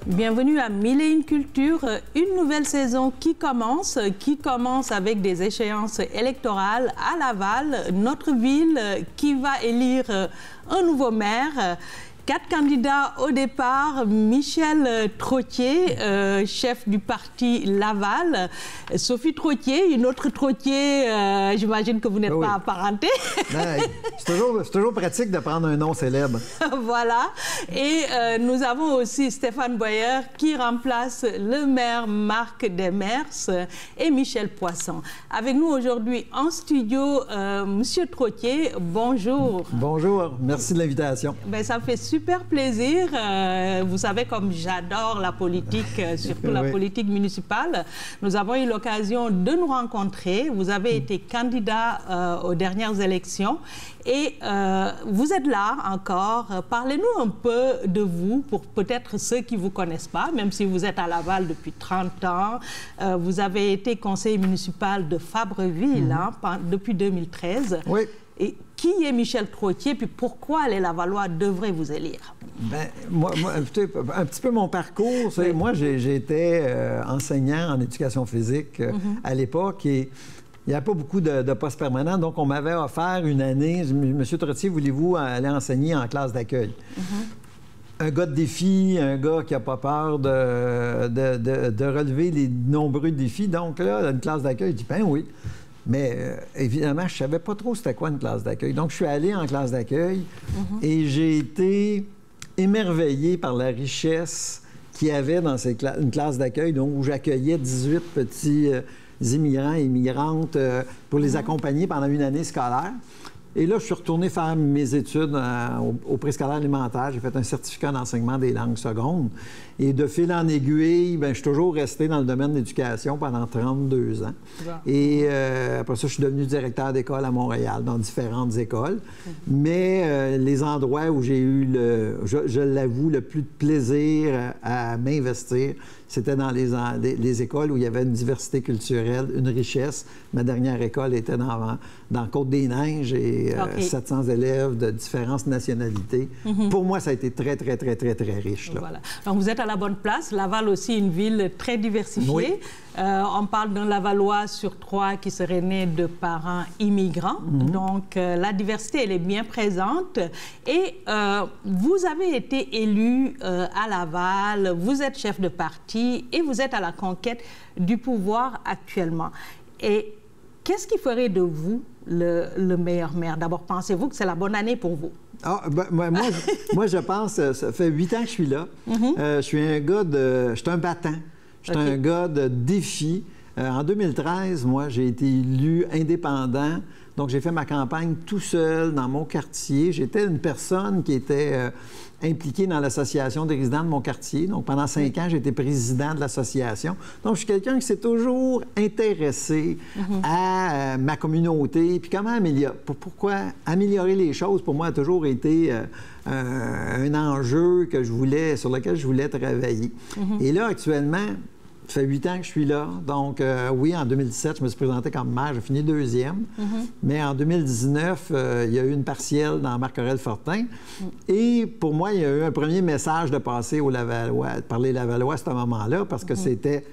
Bienvenue à Mille et une Culture, une nouvelle saison qui commence avec des échéances électorales à Laval, notre ville qui va élire un nouveau maire. 4 candidats au départ, Michel Trottier, chef du parti Laval, Sophie Trottier, une autre Trottier, j'imagine que vous n'êtes pas apparentés. C'est toujours pratique de prendre un nom célèbre. Voilà. Et nous avons aussi Stéphane Boyer qui remplace le maire Marc Demers et Michel Poisson. Avec nous aujourd'hui en studio, Monsieur Trottier, bonjour. Bonjour, merci de l'invitation. Ben, ça fait super plaisir. Vous savez, comme j'adore la politique, surtout la politique municipale, nous avons eu l'occasion de nous rencontrer. Vous avez été candidat aux dernières élections et vous êtes là encore. Parlez-nous un peu de vous pour peut-être ceux qui ne vous connaissent pas, même si vous êtes à Laval depuis 30 ans. Vous avez été conseiller municipal de Fabreville depuis 2013. Oui. Et qui est Michel Trottier, puis pourquoi les Lavallois devraient vous élire? Bien, moi, écoutez, un petit peu mon parcours, moi, j'étais enseignant en éducation physique à l'époque et il n'y avait pas beaucoup de postes permanents, donc on m'avait offert une année. Monsieur Trottier, voulez-vous aller enseigner en classe d'accueil? Un gars de défi, un gars qui n'a pas peur de relever les nombreux défis. Donc là, une classe d'accueil, je dis, ben oui. Mais évidemment, je ne savais pas trop c'était quoi une classe d'accueil. Donc, je suis allé en classe d'accueil et j'ai été émerveillé par la richesse qu'il y avait dans une classe d'accueil, donc où j'accueillais 18 petits immigrants et immigrantes pour les accompagner pendant une année scolaire. Et là, je suis retourné faire mes études au préscolaire élémentaire. J'ai fait un certificat d'enseignement des langues secondes. Et de fil en aiguille, bien, je suis toujours resté dans le domaine de l'éducation pendant 32 ans. Et après ça, je suis devenu directeur d'école à Montréal, dans différentes écoles. Mais les endroits où j'ai eu, je l'avoue, le plus de plaisir à m'investir, c'était dans les écoles où il y avait une diversité culturelle, une richesse. Ma dernière école était dans Côte-des-Neiges et 700 élèves de différentes nationalités. Pour moi, ça a été très, très, très, très, très riche. Là. Voilà. Donc, vous êtes à la bonne place. Laval aussi, une ville très diversifiée. Oui. On parle d'un Lavallois sur 3 qui serait né de parents immigrants. Donc, la diversité, elle est bien présente. Et vous avez été élu à Laval, vous êtes chef de parti et vous êtes à la conquête du pouvoir actuellement. Et qu'est-ce qui ferait de vous le meilleur maire? D'abord, pensez-vous que c'est la bonne année pour vous? Ah, ben, moi, je pense, ça fait 8 ans que je suis là. Je suis un gars je suis un battant. Je suis un gars de défi. En 2013, moi, j'ai été élu indépendant. Donc, j'ai fait ma campagne tout seul dans mon quartier. J'étais une personne qui était impliquée dans l'association des résidents de mon quartier. Donc, pendant 5 ans, j'ai été président de l'association. Donc, je suis quelqu'un qui s'est toujours intéressé à ma communauté. Puis comment pourquoi améliorer les choses, pour moi, a toujours été un enjeu sur lequel je voulais travailler. Et là, actuellement, ça fait 8 ans que je suis là. Donc, oui, en 2017, je me suis présenté comme maire. J'ai fini 2e. Mais en 2019, il y a eu une partielle dans Marc-Aurèle-Fortin. Et pour moi, il y a eu un premier message de passer aux Lavallois, de parler Lavallois à ce moment-là, parce que c'était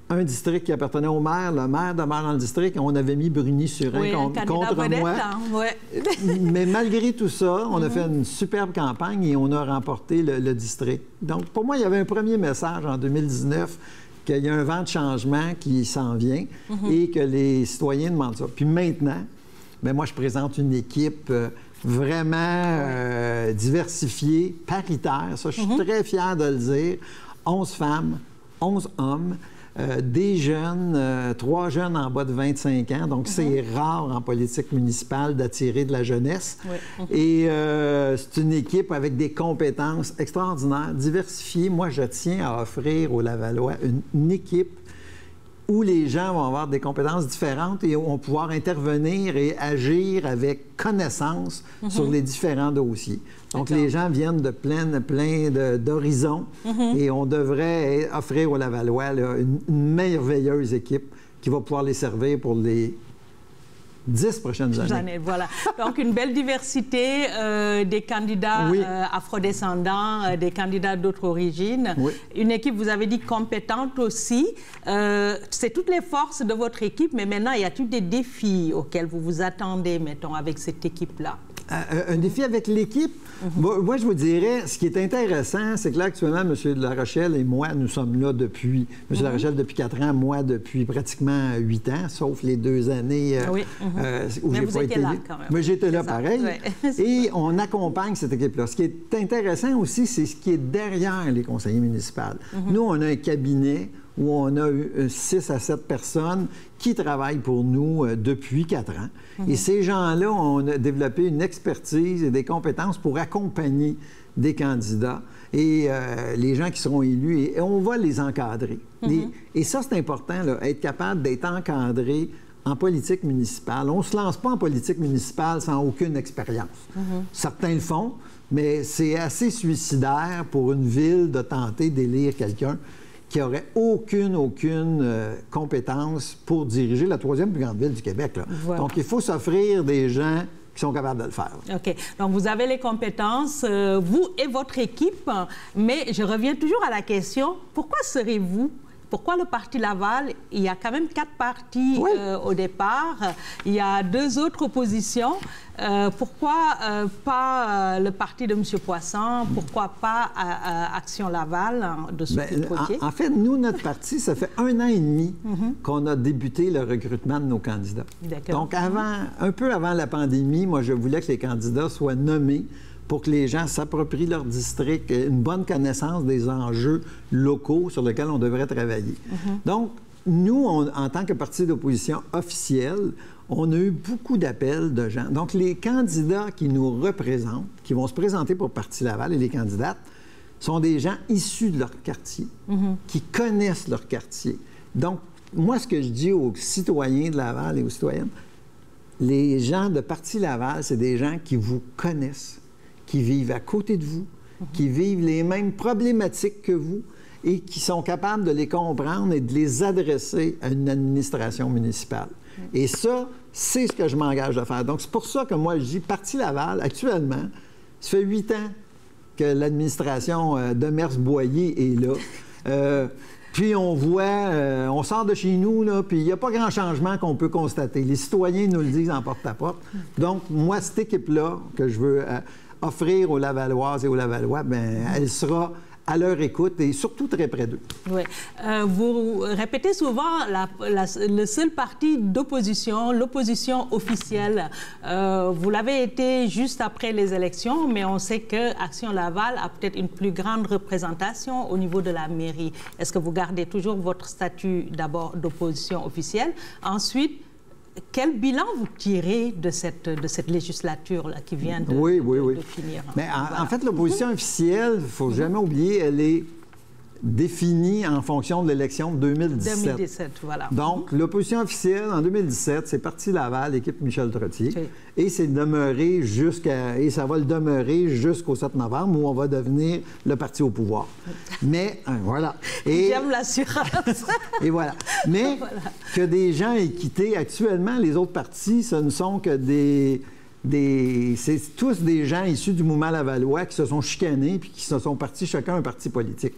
un district qui appartenait au maire. Le maire demeure dans le district. On avait mis Bruni-Surin contre moi. Mais malgré tout ça, on a fait une superbe campagne et on a remporté le district. Donc, pour moi, il y avait un premier message en 2019 qu'il y a un vent de changement qui s'en vient et que les citoyens demandent ça. Puis maintenant, bien, moi, je présente une équipe vraiment diversifiée, paritaire. Ça, je suis très fier de le dire. 11 femmes, 11 hommes. Des jeunes, 3 jeunes en bas de 25 ans. Donc, c'est rare en politique municipale d'attirer de la jeunesse. Et c'est une équipe avec des compétences extraordinaires, diversifiées. Moi, je tiens à offrir aux Lavallois une équipe où les gens vont avoir des compétences différentes et vont pouvoir intervenir et agir avec connaissance sur les différents dossiers. Donc, les gens viennent de plein d'horizons et on devrait offrir aux Lavallois là, une merveilleuse équipe qui va pouvoir les servir pour les 10 prochaines années. Voilà. Donc, une belle diversité des candidats afrodescendants, des candidats d'autres origines. Oui. Une équipe, vous avez dit, compétente aussi. C'est toutes les forces de votre équipe, mais maintenant, y a-t-il des défis auxquels vous vous attendez, mettons, avec cette équipe-là? Un défi avec l'équipe? Moi, je vous dirais, ce qui est intéressant, c'est que là, actuellement, M. de La Rochelle et moi, nous sommes là depuis... M. de La Rochelle depuis 4 ans, moi depuis pratiquement 8 ans, sauf les 2 années où j'ai pas été là, quand même. Mais j'étais là pareil. Et on accompagne cette équipe-là. Ce qui est intéressant aussi, c'est ce qui est derrière les conseillers municipaux. Nous, on a un cabinet où on a 6 à 7 personnes qui travaillent pour nous depuis 4 ans. Et ces gens-là ont développé une expertise et des compétences pour accompagner des candidats et les gens qui seront élus, et on va les encadrer. Et ça, c'est important, là, être capable d'être encadré en politique municipale. On ne se lance pas en politique municipale sans aucune expérience. Certains le font, mais c'est assez suicidaire pour une ville de tenter d'élire quelqu'un qui n'aurait aucune compétence pour diriger la 3e plus grande ville du Québec. Là. Voilà. Donc, il faut s'offrir des gens qui sont capables de le faire. OK. Donc, vous avez les compétences, vous et votre équipe, mais je reviens toujours à la question, pourquoi pourquoi le Parti Laval? Il y a quand même 4 partis au départ. Il y a 2 autres oppositions. Pourquoi pas le parti de M. Poisson? Pourquoi pas Action Laval de Sophie Cloutier? En fait, nous, notre parti, ça fait 1 an et demi qu'on a débuté le recrutement de nos candidats. Donc, un peu avant la pandémie, moi, je voulais que les candidats soient nommés pour que les gens s'approprient leur district, une bonne connaissance des enjeux locaux sur lesquels on devrait travailler. Donc, nous, en tant que parti d'opposition officiel, on a eu beaucoup d'appels de gens. Donc, les candidats qui nous représentent, qui vont se présenter pour Parti Laval et les candidates, sont des gens issus de leur quartier, qui connaissent leur quartier. Donc, moi, ce que je dis aux citoyens de Laval et aux citoyennes, les gens de Parti Laval, c'est des gens qui vous connaissent, qui vivent à côté de vous, qui vivent les mêmes problématiques que vous et qui sont capables de les comprendre et de les adresser à une administration municipale. Et ça, c'est ce que je m'engage à faire. Donc, c'est pour ça que moi, je dis Parti Laval, actuellement, ça fait 8 ans que l'administration de Mers-Boyer est là. Puis on voit, on sort de chez nous, là, puis il n'y a pas grand changement qu'on peut constater. Les citoyens nous le disent en porte-à-porte. Donc, moi, cette équipe-là que je veux offrir aux Lavalloises et aux Lavallois, bien, elle sera à leur écoute et surtout très près d'eux. Oui. Vous répétez souvent le seul parti d'opposition, l'opposition officielle. Vous l'avez été juste après les élections, mais on sait que Action Laval a peut-être une plus grande représentation au niveau de la mairie. Est-ce que vous gardez toujours votre statut d'abord d'opposition officielle? Ensuite, quel bilan vous tirez de cette législature-là qui vient de finir? Mais en fait, l'opposition officielle, il ne faut jamais oublier, elle est définie en fonction de l'élection de 2017. 2017, voilà. Donc, l'opposition officielle, en 2017, c'est Parti Laval, l'équipe Michel Trottier. Et c'est demeuré et ça va le demeurer jusqu'au 7 novembre où on va devenir le parti au pouvoir. Mais, voilà. J'aime l'assurance. Et voilà. Mais que des gens aient quitté actuellement, les autres partis, ce ne sont que c'est tous des gens issus du mouvement lavallois qui se sont chicanés puis qui se sont partis chacun un parti politique.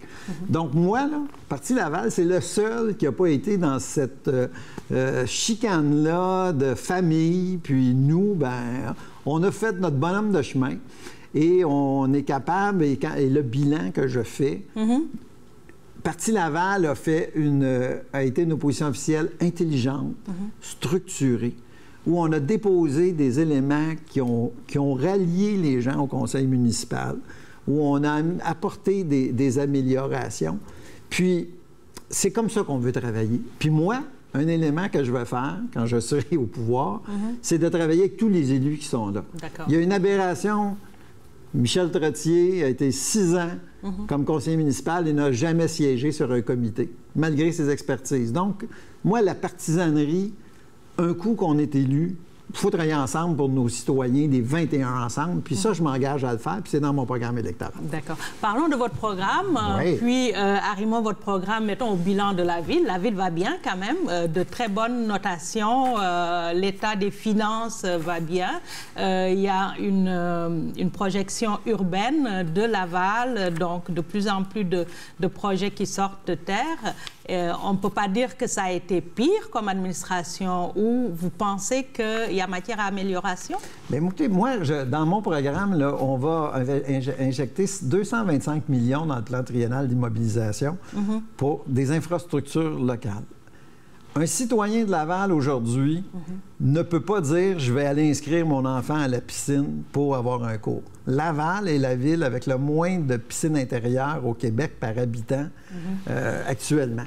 Donc moi, là, Parti Laval, c'est le seul qui n'a pas été dans cette chicane-là de famille. Puis nous, ben, on a fait notre bonhomme de chemin et on est capable, et le bilan que je fais, Parti Laval a été une opposition officielle intelligente, structurée, où on a déposé des éléments qui ont rallié les gens au conseil municipal, où on a apporté des améliorations. Puis, c'est comme ça qu'on veut travailler. Puis moi, un élément que je vais faire quand je serai au pouvoir, c'est de travailler avec tous les élus qui sont là. Il y a une aberration. Michel Trottier a été 6 ans comme conseiller municipal et n'a jamais siégé sur un comité, malgré ses expertises. Donc, moi, la partisanerie, un coup qu'on est élu, faut travailler ensemble pour nos citoyens des 21 ensemble. Puis ça, je m'engage à le faire, puis c'est dans mon programme électoral. D'accord. Parlons de votre programme. Oui. Puis, arrimons votre programme, mettons, au bilan de la ville. La ville va bien quand même, de très bonnes notations. L'état des finances va bien. Il y a une projection urbaine de Laval, donc de plus en plus de projets qui sortent de terre. On ne peut pas dire que ça a été pire comme administration, ou vous pensez qu'il y a matière à amélioration? Bien, écoutez, moi, dans mon programme, là, on va injecter 225 millions dans le plan triennal d'immobilisation pour des infrastructures locales. Un citoyen de Laval aujourd'hui ne peut pas dire « je vais aller inscrire mon enfant à la piscine pour avoir un cours ». Laval est la ville avec le moins de piscines intérieures au Québec par habitant actuellement.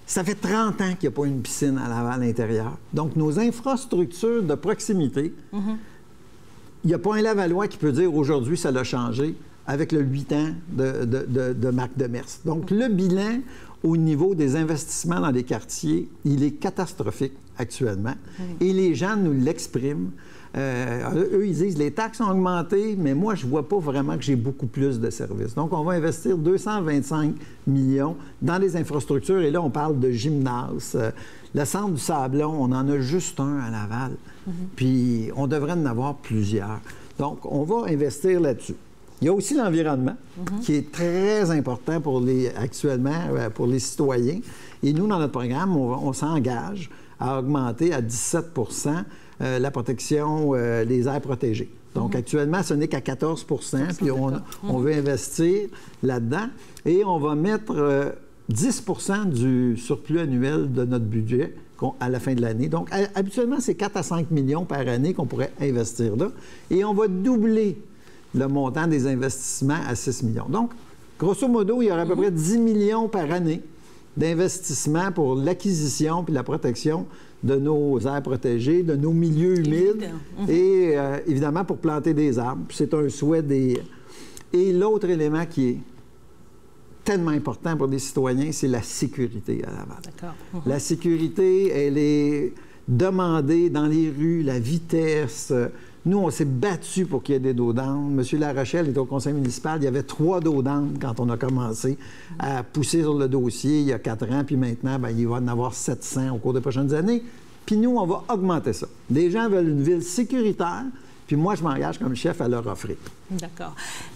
Ça fait 30 ans qu'il n'y a pas une piscine à Laval intérieure. Donc, nos infrastructures de proximité, il n'y a pas un Lavallois qui peut dire aujourd'hui ça l'a changé avec le 8 ans de Marc Demers. Donc, le bilan au niveau des investissements dans les quartiers, il est catastrophique actuellement. Et les gens nous l'expriment. Eux, ils disent les taxes ont augmenté, mais moi, je ne vois pas vraiment que j'ai beaucoup plus de services. Donc, on va investir 225 millions dans les infrastructures. Et là, on parle de gymnase. Le centre du Sablon, on en a juste un à Laval. Puis, on devrait en avoir plusieurs. Donc, on va investir là-dessus. Il y a aussi l'environnement, qui est très important actuellement pour les citoyens. Et nous, dans notre programme, on s'engage à augmenter à 17 la protection des aires protégées. Donc, actuellement, ce n'est qu'à 14 puis on veut investir là-dedans. Et on va mettre 10 du surplus annuel de notre budget à la fin de l'année. Donc, habituellement, c'est 4 à 5 millions par année qu'on pourrait investir là. Et on va doubler le montant des investissements à 6 millions. Donc, grosso modo, il y aura à peu près 10 millions par année d'investissement pour l'acquisition puis la protection de nos aires protégées, de nos milieux humides et évidemment pour planter des arbres. C'est un souhait des... Et l'autre élément qui est tellement important pour les citoyens, c'est la sécurité à Laval. D'accord. La sécurité, elle est demandée dans les rues, la vitesse. Nous, on s'est battu pour qu'il y ait des dos d'âne. M. Larochelle était au conseil municipal. Il y avait 3 dos d'âne quand on a commencé à pousser sur le dossier il y a 4 ans. Puis maintenant, bien, il va en avoir 700 au cours des prochaines années. Puis nous, on va augmenter ça. Les gens veulent une ville sécuritaire. Puis moi, je m'engage comme chef à leur offrir. D'accord.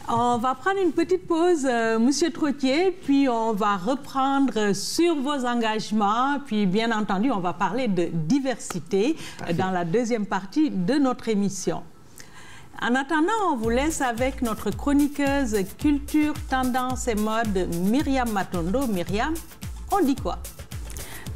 On va prendre une petite pause, Monsieur Trottier, puis on va reprendre sur vos engagements. Puis, bien entendu, on va parler de diversité dans la deuxième partie de notre émission. En attendant, on vous laisse avec notre chroniqueuse culture, tendance et mode, Myriam Matondo. Myriam, on dit quoi?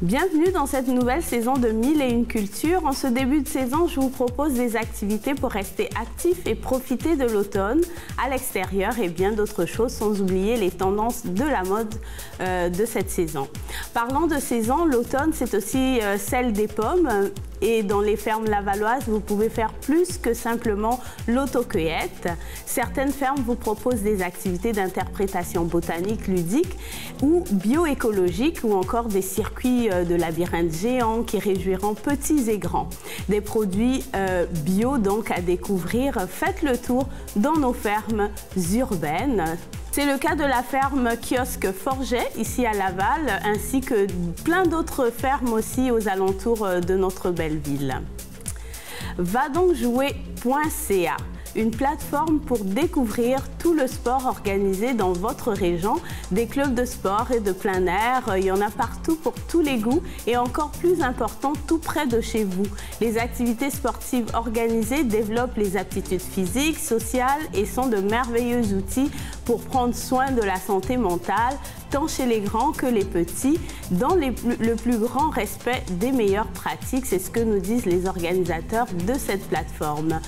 Bienvenue dans cette nouvelle saison de 1001 cultures. En ce début de saison, je vous propose des activités pour rester actifs et profiter de l'automne à l'extérieur et bien d'autres choses, sans oublier les tendances de la mode de cette saison. Parlant de saison, l'automne, c'est aussi celle des pommes. Et dans les fermes lavalloises, vous pouvez faire plus que simplement l'autocueillette. Certaines fermes vous proposent des activités d'interprétation botanique ludique ou bioécologique, ou encore des circuits de labyrinthe géants qui réjouiront petits et grands. Des produits bio donc à découvrir. Faites le tour dans nos fermes urbaines. C'est le cas de la ferme Kiosque Forget, ici à Laval, ainsi que plein d'autres fermes aussi aux alentours de notre belle ville. Vadoncjouer.ca, une plateforme pour découvrir tout le sport organisé dans votre région, des clubs de sport et de plein air. Il y en a partout pour tous les goûts et encore plus important, tout près de chez vous. Les activités sportives organisées développent les aptitudes physiques, sociales et sont de merveilleux outils pour prendre soin de la santé mentale, tant chez les grands que les petits, dans le plus grand respect des meilleures pratiques. C'est ce que nous disent les organisateurs de cette plateforme.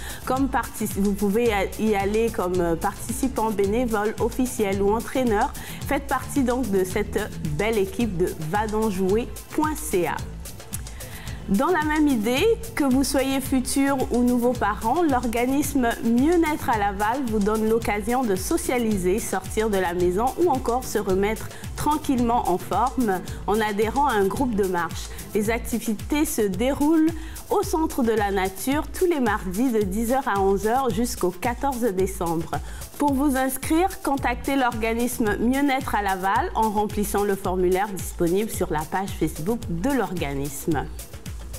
Vous pouvez y aller comme participant bénévole, officiel ou entraîneur. Faites partie donc de cette belle équipe de vadoncjouer.ca. Dans la même idée, que vous soyez futurs ou nouveaux parents, l'organisme Mieux-être à Laval vous donne l'occasion de socialiser, sortir de la maison ou encore se remettre tranquillement en forme en adhérant à un groupe de marche. Les activités se déroulent au Centre de la Nature tous les mardis de 10h à 11h jusqu'au 14 décembre. Pour vous inscrire, contactez l'organisme Mieux-être à Laval en remplissant le formulaire disponible sur la page Facebook de l'organisme.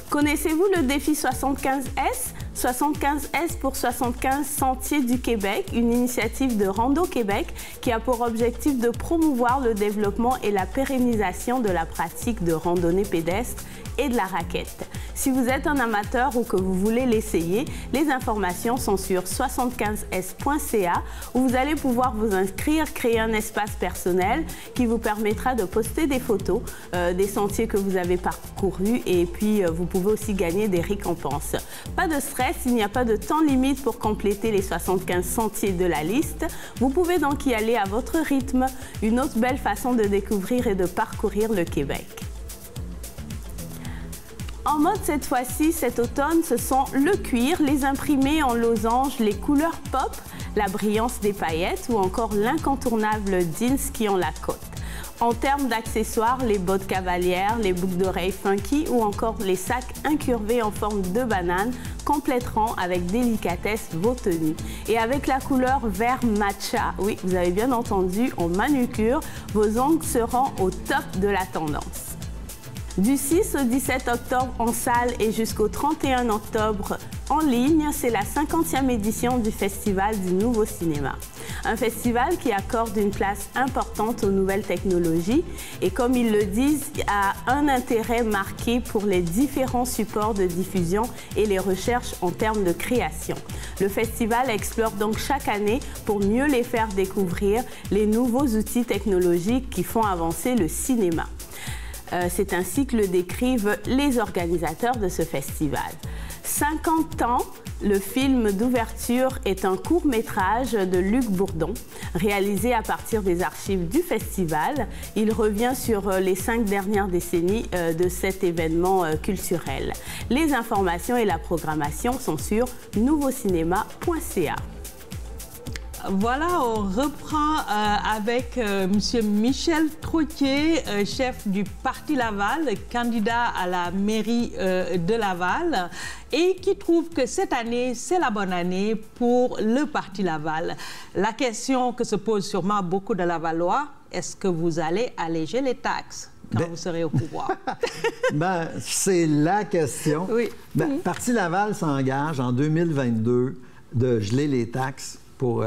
Connaissez-vous le défi 75S? 75S pour 75 Sentiers du Québec, une initiative de Rando Québec qui a pour objectif de promouvoir le développement et la pérennisation de la pratique de randonnée pédestre et de la raquette. Si vous êtes un amateur ou que vous voulez l'essayer, les informations sont sur 75s.ca où vous allez pouvoir vous inscrire, créer un espace personnel qui vous permettra de poster des photos des sentiers que vous avez parcourus et puis vous pouvez aussi gagner des récompenses. Pas de stress, il n'y a pas de temps limite pour compléter les 75 sentiers de la liste. Vous pouvez donc y aller à votre rythme, une autre belle façon de découvrir et de parcourir le Québec. En mode cette fois-ci, cet automne, ce sont le cuir, les imprimés en losange, les couleurs pop, la brillance des paillettes ou encore l'incontournable jeans qui ont la cote. En termes d'accessoires, les bottes cavalières, les boucles d'oreilles funky ou encore les sacs incurvés en forme de banane compléteront avec délicatesse vos tenues. Et avec la couleur vert matcha, oui, vous avez bien entendu, en manucure, vos ongles seront au top de la tendance. Du 6 au 17 octobre en salle et jusqu'au 31 octobre en ligne, c'est la 50e édition du Festival du Nouveau Cinéma. Un festival qui accorde une place importante aux nouvelles technologies et, comme ils le disent, a un intérêt marqué pour les différents supports de diffusion et les recherches en termes de création. Le festival explore donc chaque année pour mieux les faire découvrir les nouveaux outils technologiques qui font avancer le cinéma. C'est ainsi que le décrivent les organisateurs de ce festival. 50 ans, le film d'ouverture est un court-métrage de Luc Bourdon, réalisé à partir des archives du festival. Il revient sur les 5 dernières décennies de cet événement culturel. Les informations et la programmation sont sur nouveaucinéma.ca. Voilà, on reprend avec M. Michel Trottier, chef du Parti Laval, candidat à la mairie de Laval, et qui trouve que cette année, c'est la bonne année pour le Parti Laval. La question que se pose sûrement beaucoup de Lavallois, est-ce que vous allez alléger les taxes quand vous serez au pouvoir? C'est la question. Oui. Parti Laval s'engage en 2022 de geler les taxes pour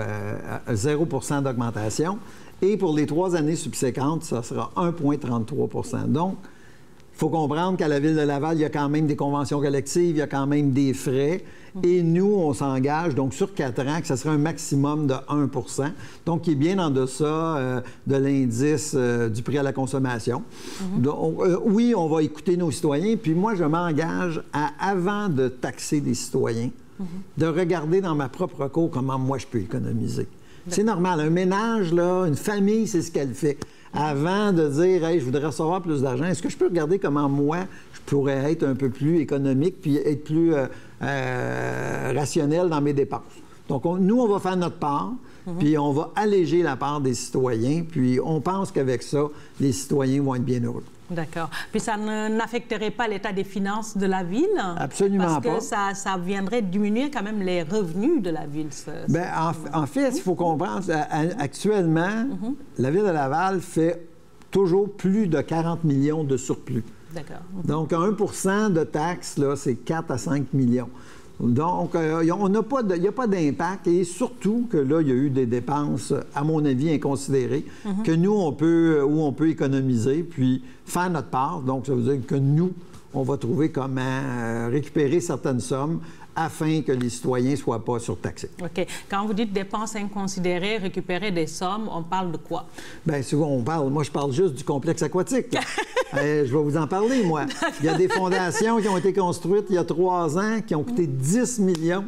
0% d'augmentation. Et pour les 3 années subséquentes, ça sera 1,33 %. Donc, il faut comprendre qu'à la Ville de Laval, il y a quand même des conventions collectives, il y a quand même des frais. Et nous, on s'engage donc sur 4 ans que ça sera un maximum de 1 %, donc qui est bien en deçà de l'indice du prix à la consommation. Donc, oui, on va écouter nos citoyens. Puis moi, je m'engage à, avant de taxer des citoyens, de regarder dans ma propre cour comment moi je peux économiser. C'est normal. Un ménage, là, une famille, c'est ce qu'elle fait. Avant de dire, hey, je voudrais recevoir plus d'argent, est-ce que je peux regarder comment moi je pourrais être un peu plus économique puis être plus rationnel dans mes dépenses? Donc, nous, on va faire notre part, puis on va alléger la part des citoyens, puis on pense qu'avec ça, les citoyens vont être bien heureux. D'accord. Puis ça n'affecterait pas l'état des finances de la ville? Absolument pas. Parce que ça viendrait diminuer quand même les revenus de la ville. En fait, il faut comprendre, actuellement, la Ville de Laval fait toujours plus de 40 millions de surplus. D'accord. Donc, 1 % de taxes, là, c'est 4 à 5 millions. Donc, il n'y a pas d'impact et surtout que là, il y a eu des dépenses, à mon avis, inconsidérées, que nous, on peut économiser puis faire notre part. Donc, ça veut dire que nous, on va trouver comment récupérer certaines sommes afin que les citoyens ne soient pas surtaxés. OK. Quand vous dites dépenses inconsidérées, récupérer des sommes, on parle de quoi? Bien, souvent, moi, je parle juste du complexe aquatique. Je vais vous en parler, moi. Il y a des fondations qui ont été construites il y a 3 ans, qui ont coûté 10 millions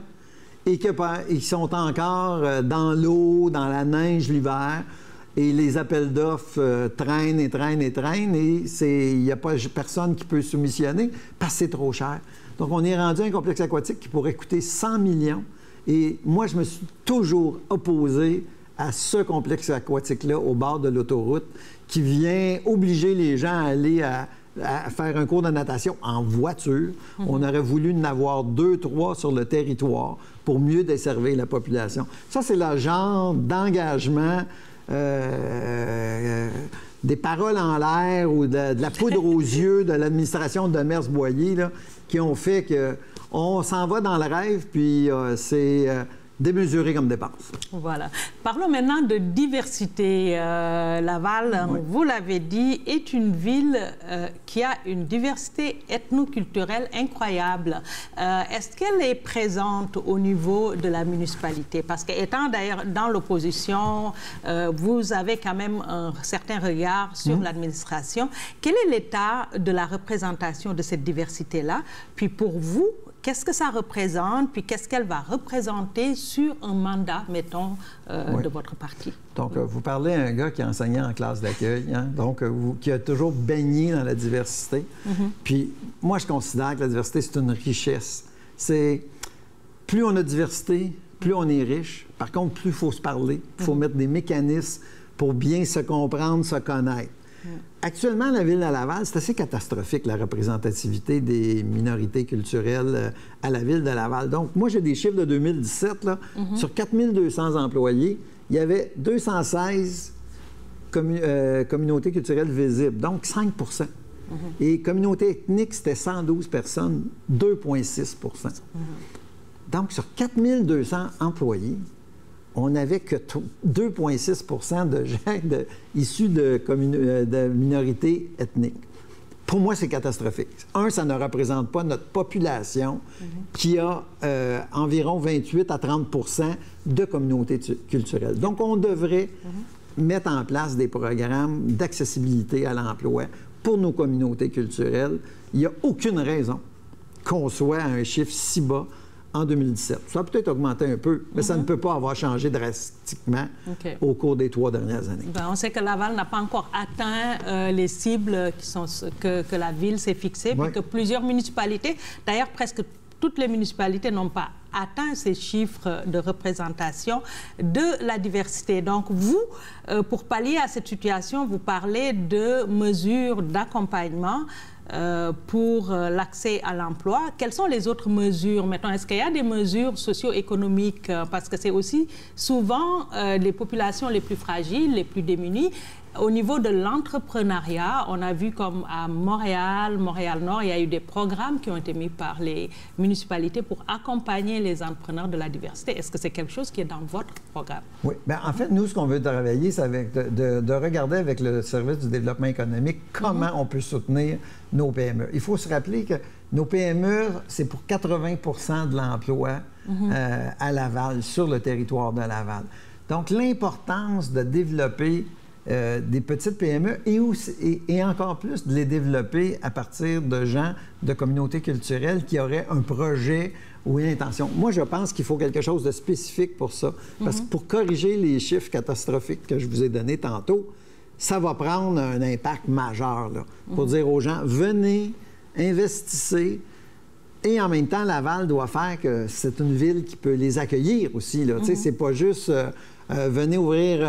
et qui sont encore dans l'eau, dans la neige l'hiver. et les appels d'offres traînent et traînent et traînent, et il n'y a pas personne qui peut soumissionner parce que c'est trop cher. Donc, on est rendu à un complexe aquatique qui pourrait coûter 100 millions. Et moi, je me suis toujours opposé à ce complexe aquatique-là au bord de l'autoroute qui vient obliger les gens à aller à faire un cours de natation en voiture. On aurait voulu en avoir 2, 3 sur le territoire pour mieux desservir la population. Ça, c'est le genre d'engagement, des paroles en l'air ou de la poudre aux yeux de l'administration de Demers-Boyer là, qui ont fait qu'on s'en va dans le rêve, puis c'est démesuré comme dépense. Voilà. Parlons maintenant de diversité. Laval, oui, vous l'avez dit, est une ville qui a une diversité ethnoculturelle incroyable. Est-ce qu'elle est présente au niveau de la municipalité? Parce qu'étant d'ailleurs dans l'opposition, vous avez quand même un certain regard sur l'administration. Quel est l'état de la représentation de cette diversité-là? Puis pour vous, qu'est-ce que ça représente, puis qu'est-ce qu'elle va représenter sur un mandat, mettons, de votre parti? Donc, vous parlez à un gars qui a enseigné en classe d'accueil, hein? Donc, qui a toujours baigné dans la diversité. Puis, moi, je considère que la diversité, c'est une richesse. C'est plus on a de diversité, plus on est riche. Par contre, plus il faut se parler, il faut mettre des mécanismes pour bien se comprendre, se connaître. Actuellement, la ville de Laval, c'est assez catastrophique, la représentativité des minorités culturelles à la ville de Laval. Donc, moi, j'ai des chiffres de 2017, là. Sur 4200 employés, il y avait 216 communautés culturelles visibles, donc 5 Et communauté ethnique, c'était 112 personnes, 2,6 Donc, sur 4200 employés, on n'avait que 2,6 de gens issus de minorités ethniques. Pour moi, c'est catastrophique. Un, ça ne représente pas notre population qui a environ 28 à 30 de communautés culturelles. Donc, on devrait mettre en place des programmes d'accessibilité à l'emploi pour nos communautés culturelles. Il n'y a aucune raison qu'on soit à un chiffre si bas en 2017. Ça a peut-être augmenté un peu, mais ça ne peut pas avoir changé drastiquement au cours des 3 dernières années. Bien, on sait que Laval n'a pas encore atteint les cibles que la ville s'est fixées, puis que plusieurs municipalités, d'ailleurs presque toutes les municipalités n'ont pas atteint ces chiffres de représentation de la diversité. Donc, vous, pour pallier à cette situation, vous parlez de mesures d'accompagnement pour l'accès à l'emploi. Quelles sont les autres mesures maintenant? Est-ce qu'il y a des mesures socio-économiques? Parce que c'est aussi souvent les populations les plus fragiles, les plus démunies. Au niveau de l'entrepreneuriat, on a vu comme à Montréal-Nord, il y a eu des programmes qui ont été mis par les municipalités pour accompagner les entrepreneurs de la diversité. Est-ce que c'est quelque chose qui est dans votre programme? Oui. Bien, en fait, nous, ce qu'on veut travailler, c'est de regarder avec le service du développement économique comment on peut soutenir nos PME. Il faut se rappeler que nos PME, c'est pour 80 de l'emploi à Laval, sur le territoire de Laval. Donc, l'importance de développer des petites PME et encore plus de les développer à partir de gens de communautés culturelles qui auraient un projet ou une intention. Moi, je pense qu'il faut quelque chose de spécifique pour ça. Parce que pour corriger les chiffres catastrophiques que je vous ai donnés tantôt, ça va prendre un impact majeur là, pour dire aux gens, venez, investissez. Et en même temps, Laval doit faire que c'est une ville qui peut les accueillir aussi. Tu sais, c'est pas juste... venez ouvrir...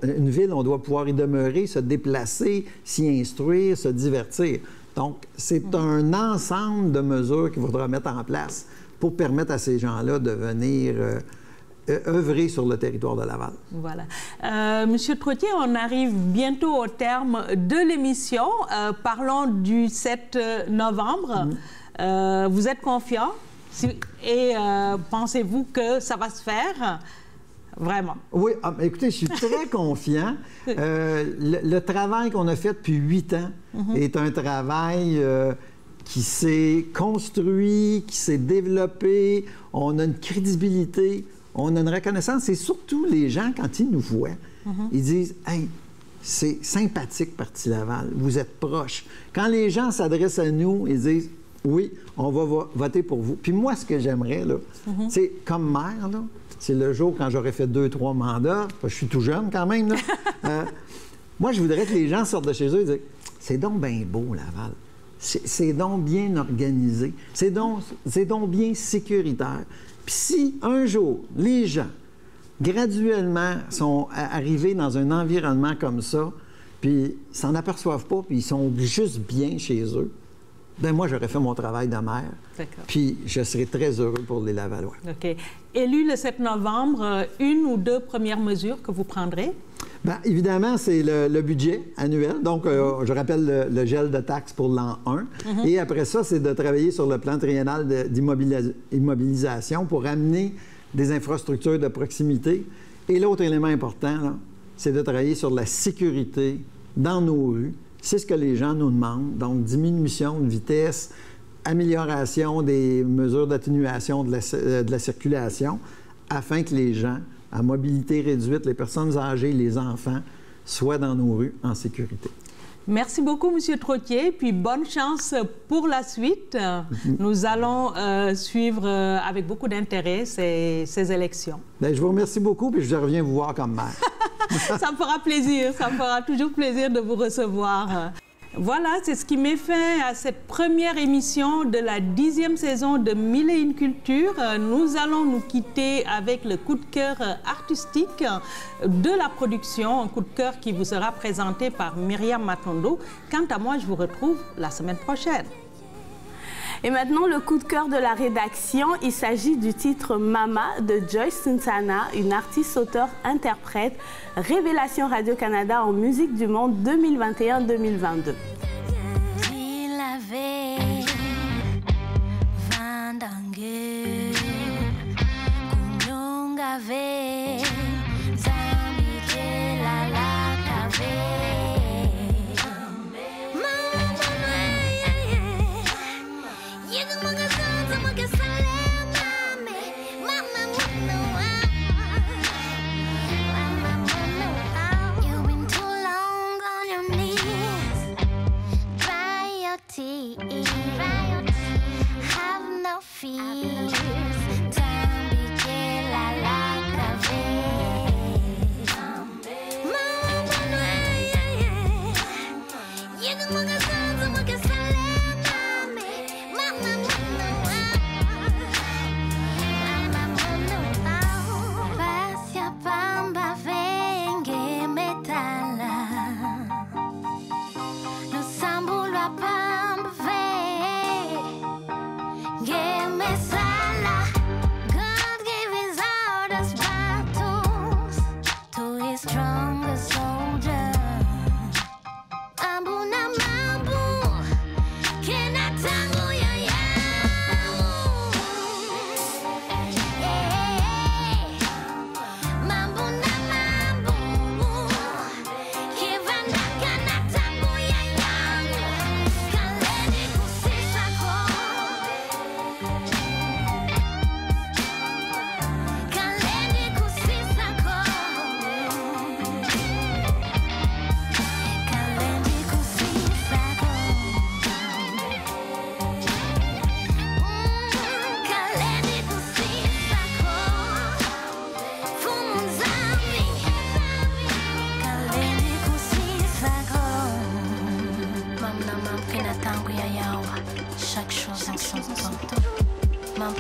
une ville, on doit pouvoir y demeurer, se déplacer, s'y instruire, se divertir. Donc, c'est un ensemble de mesures qu'il faudra mettre en place pour permettre à ces gens-là de venir œuvrer sur le territoire de Laval. Voilà. Monsieur Trottier, on arrive bientôt au terme de l'émission. Parlons du 7 novembre. Vous êtes confiant et pensez-vous que ça va se faire? Vraiment. Oui, écoutez, je suis très confiant. Le travail qu'on a fait depuis 8 ans est un travail qui s'est construit, qui s'est développé. On a une crédibilité, on a une reconnaissance. Et surtout, les gens, quand ils nous voient, ils disent « Hey, c'est sympathique, Parti Laval, vous êtes proches. » Quand les gens s'adressent à nous, ils disent « Oui, on va voter pour vous. » Puis moi, ce que j'aimerais, là, c'est comme maire, là, c'est le jour quand j'aurai fait 2-3 mandats. Je suis tout jeune quand même, là. Moi, je voudrais que les gens sortent de chez eux et disent « C'est donc bien beau, Laval. C'est donc bien organisé. C'est donc bien sécuritaire. » Puis si, un jour, les gens, graduellement, sont arrivés dans un environnement comme ça, puis ils s'en aperçoivent pas, puis ils sont juste bien chez eux, bien, moi, j'aurais fait mon travail de maire. Puis je serais très heureux pour les Lavallois. OK. Élu le 7 novembre, une ou deux premières mesures que vous prendrez? Bien, évidemment, c'est le budget annuel. Donc, je rappelle le gel de taxes pour l'an 1. Et après ça, c'est de travailler sur le plan triennal d'immobilisation pour amener des infrastructures de proximité. Et l'autre élément important, c'est de travailler sur la sécurité dans nos rues. C'est ce que les gens nous demandent. Donc, diminution de vitesse, amélioration des mesures d'atténuation de la circulation, afin que les gens à mobilité réduite, les personnes âgées, les enfants, soient dans nos rues en sécurité. Merci beaucoup, M. Trottier, puis bonne chance pour la suite. Nous allons suivre avec beaucoup d'intérêt ces élections. Bien, je vous remercie beaucoup, puis je reviens vous voir comme maire. Ça me fera plaisir, ça me fera toujours plaisir de vous recevoir. Voilà, c'est ce qui met fin à cette première émission de la 10e saison de 1001 Cultures. Nous allons nous quitter avec le coup de cœur artistique de la production, un coup de cœur qui vous sera présenté par Myriam Matondo. Quant à moi, je vous retrouve la semaine prochaine. Et maintenant, le coup de cœur de la rédaction, il s'agit du titre « Mama » de Joyce Sultana, une artiste-auteur-interprète, révélation Radio-Canada en musique du monde 2021-2022. Chaque chose en son temps. Maman,